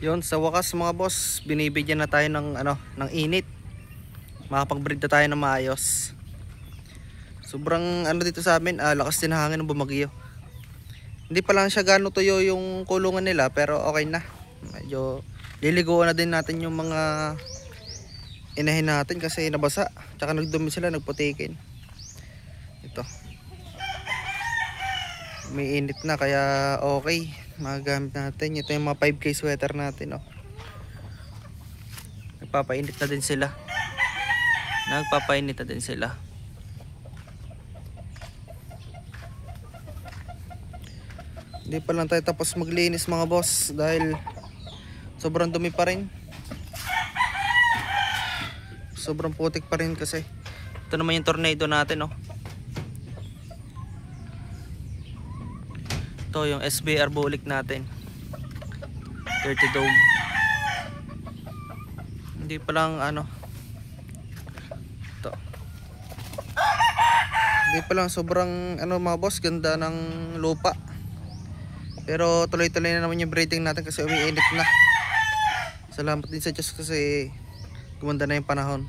Yun, sa wakas mga boss, binibigyan na tayo ng ng init. Makapag-breed na tayo ng maayos. Sobrang dito sa amin, lakas din ng hangin ng bumagyo. Hindi pa lang siya gano'ng tuyo yung kulungan nila, pero okay na. Medyo liliguan na din natin yung mga inahin natin kasi nabasa. Tsaka nagdumi sila, nagputikin. Ito. May init na kaya okay. Magagamit natin. Ito yung mga 5K sweater natin. Oh. Nagpapainit na din sila. Hindi pa lang tayo tapos maglinis mga boss dahil sobrang dumi pa rin. Sobrang putik pa rin kasi. Ito naman yung tornado natin, oh. Ito yung SBR bulik natin. 30 dome. Hindi pa lang ito. Hindi pa lang sobrang mga boss, ganda ng lupa. Pero tuloy-tuloy na naman yung breeding natin kasi umiinit na. Salamat din sa Diyos kasi gumanda na yung panahon.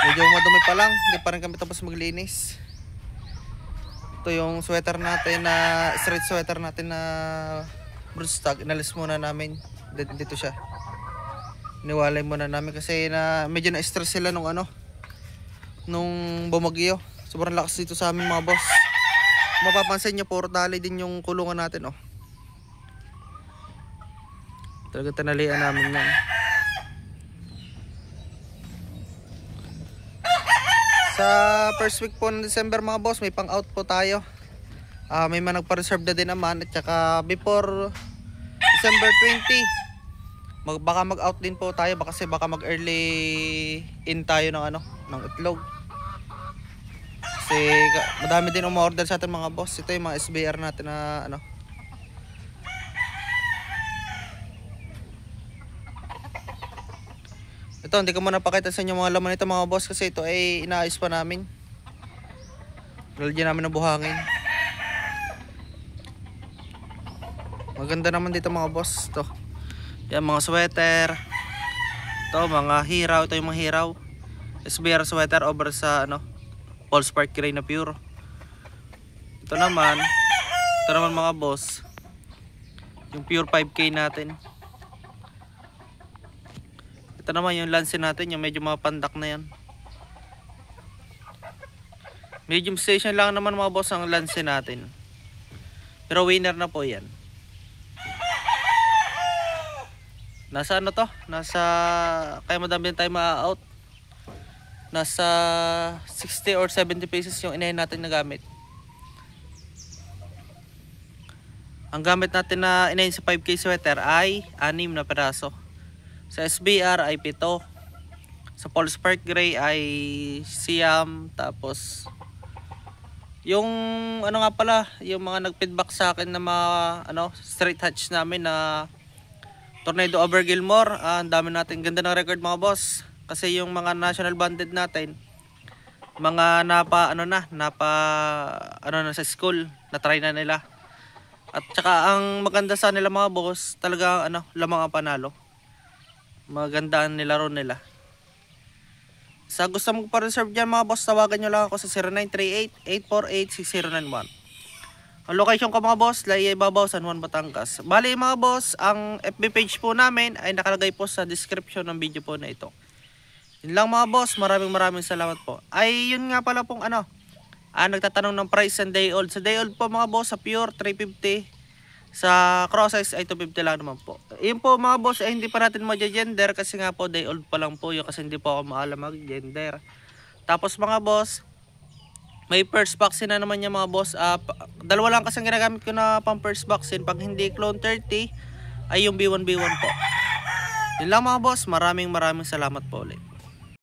Medyo madumi pa lang, hindi pa rin kami tapos maglinis. Ito yung sweater natin na street sweater natin na broodstock. Inalis muna namin. Dito siya. Iniwalay muna namin kasi medyo na-stress sila nung bumagyo. Sobrang lakas dito sa amin mga boss. Mapapansin nyo, puro tali din yung kulungan natin, oh. Talaga tanalian namin yan. Sa first week po ng December mga boss, may pang out po tayo. May mga nagpa-reserve na din naman. At saka before December 20, baka mag-out din po tayo kasi baka mag-early in tayo ng ng itlog. Kasi madami din umorder sa atin mga boss. Ito yung mga SBR natin na Ito, hindi ko muna pakita sa inyo mga laman nito mga boss kasi ito ay inaayos pa namin. Lalagyan namin ng buhangin. Maganda naman dito mga boss. Ito. Yan mga sweater. Ito mga hiraw. Ito yung mga hiraw. SBR sweater over sa Paul Spark Gray na pure. Ito naman mga boss. Yung pure 5K natin. Ito naman yung lance natin, yung medyo mga pandak na yan. Medium station lang naman mga boss ang lance natin. Pero winner na po yan. Nasa to? Kaya madami tayo ma-out. Nasa 60 or 70 pesos yung inahin natin na gamit. Ang gamit natin na inahin sa 5K sweater ay 6 na peraso. Sa SBR ay 7. Sa Paul Spark Gray ay siyam. Tapos yung nga pala, yung mga nag-feedback sa akin na mga straight hatch namin na Tornado over Gilmore, ang dami natin ganda ng record mga boss. Kasi yung mga national banded natin, mga napa sa school, na try na nila. At saka ang maganda sa nila mga boss, talaga lamang ang panalo. Magandaan nilaro nila. Sa gusto magpa-reserve dyan mga boss, tawagan nyo lang ako sa 0938-848-6091. Ang location ko mga boss, Layay Babaw, San Juan, Batangas. Bali mga boss, ang FB page po namin ay nakalagay po sa description ng video po na ito. Yun lang mga boss, maraming salamat po. Ay yun nga pala pong nagtatanong ng price and day old. Sa day old po mga boss, sa pure 350. Sa cross size ay 250 lang naman po. Yun po mga boss ay hindi pa natin magja-gender kasi nga po day old pa lang po yun kasi hindi po ako maalam mag-gender. Tapos mga boss, may first vaccine na naman yung mga boss. Dalawa lang kasi ginagamit ko na pang first vaccine. Pag hindi clone 30 ay yung B1B1 po. Yun lang mga boss, maraming salamat po ulit.